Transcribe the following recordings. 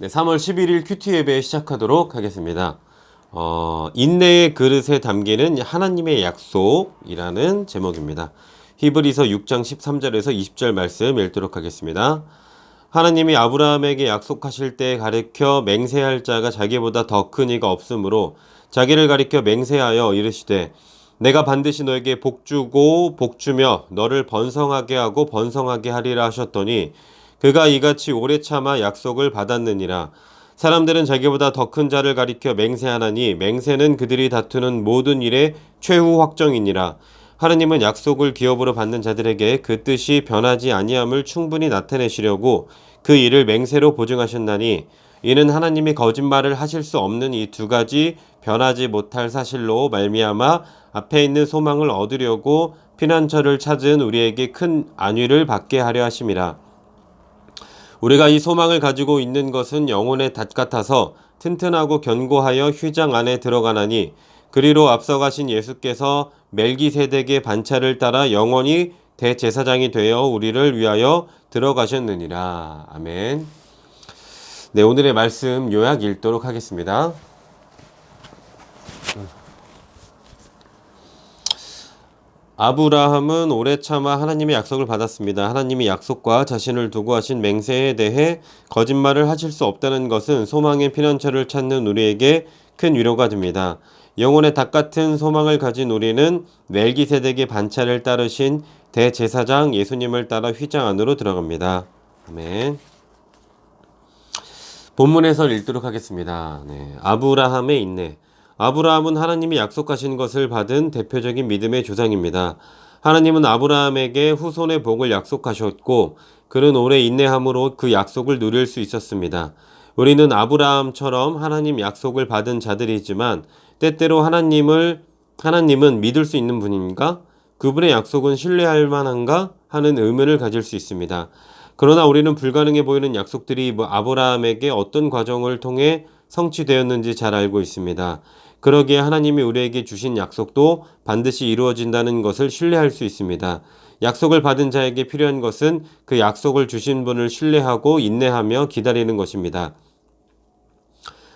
네, 3월 11일 큐티 예배 시작하도록 하겠습니다. 인내의 그릇에 담기는 하나님의 약속이라는 제목입니다. 히브리서 6장 13절에서 20절 말씀 읽도록 하겠습니다. 하나님이 아브라함에게 약속하실 때 가리켜 맹세할 자가 자기보다 더 큰 이가 없으므로 자기를 가리켜 맹세하여 이르시되 내가 반드시 너에게 복주고 복주며 너를 번성하게 하고 번성하게 하리라 하셨더니 그가 이같이 오래 참아 약속을 받았느니라. 사람들은 자기보다 더 큰 자를 가리켜 맹세하나니 맹세는 그들이 다투는 모든 일의 최후 확정이니라. 하느님은 약속을 기업으로 받는 자들에게 그 뜻이 변하지 아니함을 충분히 나타내시려고 그 일을 맹세로 보증하셨나니 이는 하나님이 거짓말을 하실 수 없는 이 두 가지 변하지 못할 사실로 말미암아 앞에 있는 소망을 얻으려고 피난처를 찾은 우리에게 큰 안위를 받게 하려 하심이라. 우리가 이 소망을 가지고 있는 것은 영혼의 닷 같아서 튼튼하고 견고하여 휘장 안에 들어가나니 그리로 앞서가신 예수께서 멜기세덱의 반차를 따라 영원히 대제사장이 되어 우리를 위하여 들어가셨느니라. 아멘. 네, 오늘의 말씀 요약 읽도록 하겠습니다. 아브라함은 오래 참아 하나님의 약속을 받았습니다. 하나님이 약속과 자신을 두고 하신 맹세에 대해 거짓말을 하실 수 없다는 것은 소망의 피난처를 찾는 우리에게 큰 위로가 됩니다. 영혼의 닭 같은 소망을 가진 우리는 멜기세덱의 반차를 따르신 대제사장 예수님을 따라 휘장 안으로 들어갑니다. 아멘. 본문 해설 읽도록 하겠습니다. 네, 아브라함의 인내. 아브라함은 하나님이 약속하신 것을 받은 대표적인 믿음의 조상입니다. 하나님은 아브라함에게 후손의 복을 약속하셨고 그는 오래 인내함으로 그 약속을 누릴 수 있었습니다. 우리는 아브라함처럼 하나님 약속을 받은 자들이지만 때때로 하나님은 믿을 수 있는 분인가? 그분의 약속은 신뢰할 만한가? 하는 의문을 가질 수 있습니다. 그러나 우리는 불가능해 보이는 약속들이 아브라함에게 어떤 과정을 통해 성취되었는지 잘 알고 있습니다. 그러기에 하나님이 우리에게 주신 약속도 반드시 이루어진다는 것을 신뢰할 수 있습니다. 약속을 받은 자에게 필요한 것은 그 약속을 주신 분을 신뢰하고 인내하며 기다리는 것입니다.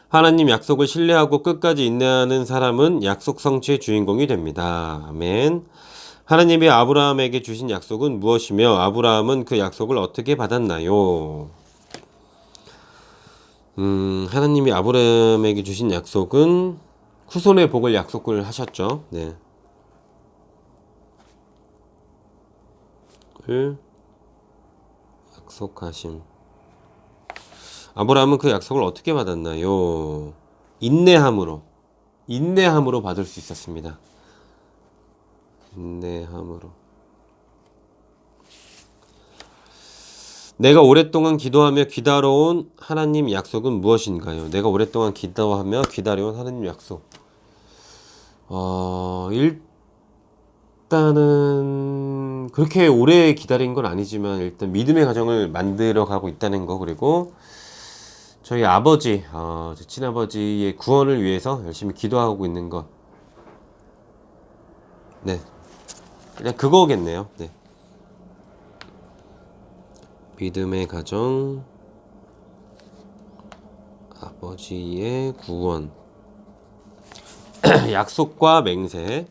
하나님 약속을 신뢰하고 끝까지 인내하는 사람은 약속 성취의 주인공이 됩니다. 아멘. 하나님이 아브라함에게 주신 약속은 무엇이며 아브라함은 그 약속을 어떻게 받았나요? 하나님이 아브라함에게 주신 약속은 후손의 복을 약속을 하셨죠. 네. 약속하심. 아브라함은 그 약속을 어떻게 받았나요? 인내함으로 받을 수 있었습니다. 인내함으로. 내가 오랫동안 기도하며 기다려온 하나님 약속은 무엇인가요? 내가 오랫동안 기도하며 기다려온 하나님 약속. 일단은 그렇게 오래 기다린 건 아니지만 일단 믿음의 가정을 만들어 가고 있다는 거, 그리고 저희 아버지, 친아버지의 구원을 위해서 열심히 기도하고 있는 것. 네, 그냥 그거겠네요. 네. 믿음의 가정, 아버지의 구원, 약속과 맹세.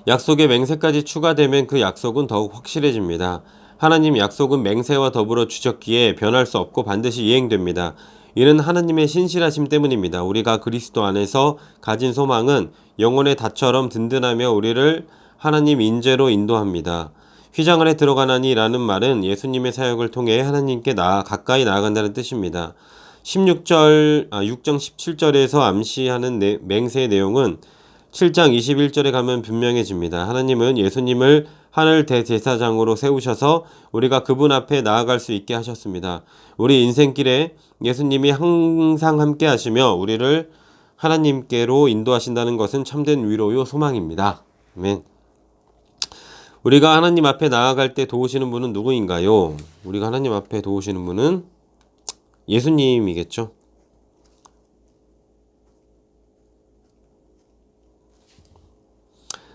약속에 맹세까지 추가되면 그 약속은 더욱 확실해집니다. 하나님 약속은 맹세와 더불어 주셨기에 변할 수 없고 반드시 이행됩니다. 이는 하나님의 신실하심 때문입니다. 우리가 그리스도 안에서 가진 소망은 영혼의 닷처럼 든든하며 우리를 하나님 인재로 인도합니다. 휘장 안에 들어가나니 라는 말은 예수님의 사역을 통해 하나님께 가까이 나아간다는 뜻입니다. 6장 17절에서 암시하는 맹세의 내용은 7장 21절에 가면 분명해집니다. 하나님은 예수님을 하늘 대제사장으로 세우셔서 우리가 그분 앞에 나아갈 수 있게 하셨습니다. 우리 인생길에 예수님이 항상 함께 하시며 우리를 하나님께로 인도하신다는 것은 참된 위로요 소망입니다. 아멘. 우리가 하나님 앞에 나아갈 때 도우시는 분은 누구인가요? 우리가 하나님 앞에 도우시는 분은 예수님이겠죠.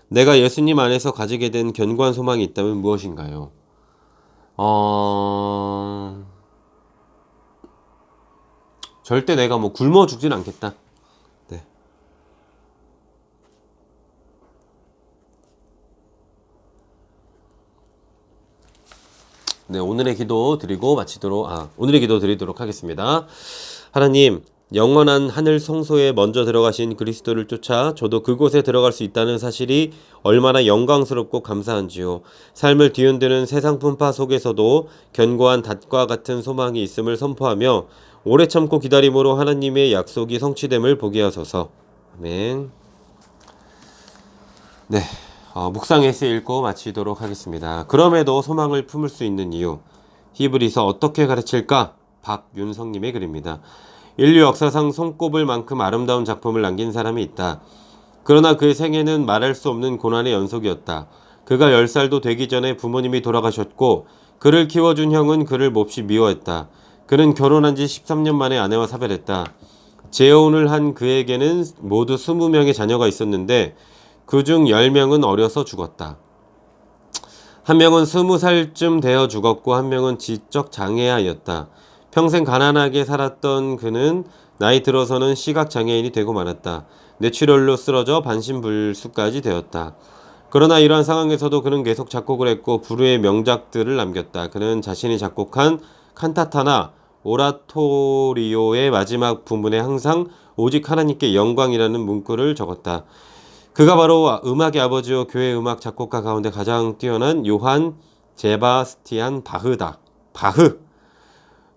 내가 예수님 안에서 가지게 된 견고한 소망이 있다면 무엇인가요? 절대 내가 뭐 굶어 죽진 않겠다. 네. 네, 오늘의 기도 드리도록 하겠습니다. 하나님, 영원한 하늘 성소에 먼저 들어가신 그리스도를 쫓아 저도 그곳에 들어갈 수 있다는 사실이 얼마나 영광스럽고 감사한지요. 삶을 뒤흔드는 세상 풍파 속에서도 견고한 닷과 같은 소망이 있음을 선포하며 오래 참고 기다림으로 하나님의 약속이 성취됨을 보게 하소서. 아멘. 네, 묵상 에세이 읽고 마치도록 하겠습니다. 그럼에도 소망을 품을 수 있는 이유, 히브리서 어떻게 가르칠까? 박윤성님의 글입니다. 인류 역사상 손꼽을 만큼 아름다운 작품을 남긴 사람이 있다. 그러나 그의 생애는 말할 수 없는 고난의 연속이었다. 그가 10살도 되기 전에 부모님이 돌아가셨고 그를 키워준 형은 그를 몹시 미워했다. 그는 결혼한 지 13년 만에 아내와 사별했다. 재혼을 한 그에게는 모두 20명의 자녀가 있었는데 그중 10명은 어려서 죽었다. 한 명은 20살쯤 되어 죽었고 한 명은 지적 장애아였다. 평생 가난하게 살았던 그는 나이 들어서는 시각장애인이 되고 말았다. 뇌출혈로 쓰러져 반신불수까지 되었다. 그러나 이러한 상황에서도 그는 계속 작곡을 했고 불후의 명작들을 남겼다. 그는 자신이 작곡한 칸타타나 오라토리오의 마지막 부분에 항상 오직 하나님께 영광이라는 문구를 적었다. 그가 바로 음악의 아버지요 교회 음악 작곡가 가운데 가장 뛰어난 요한 제바스티안 바흐다. 바흐.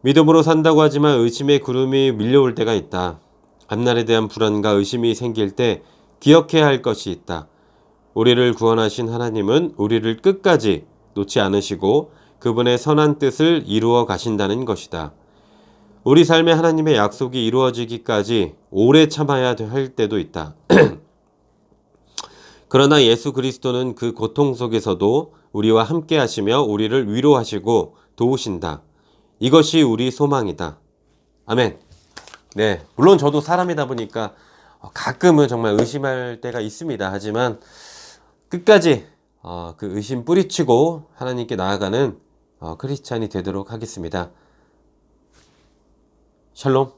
믿음으로 산다고 하지만 의심의 구름이 밀려올 때가 있다. 앞날에 대한 불안과 의심이 생길 때 기억해야 할 것이 있다. 우리를 구원하신 하나님은 우리를 끝까지 놓지 않으시고 그분의 선한 뜻을 이루어 가신다는 것이다. 우리 삶에 하나님의 약속이 이루어지기까지 오래 참아야 할 때도 있다. 그러나 예수 그리스도는 그 고통 속에서도 우리와 함께 하시며 우리를 위로하시고 도우신다. 이것이 우리 소망이다. 아멘. 네, 물론 저도 사람이다 보니까 가끔은 정말 의심할 때가 있습니다. 하지만 끝까지 그 의심 뿌리치고 하나님께 나아가는 크리스찬이 되도록 하겠습니다. 샬롬.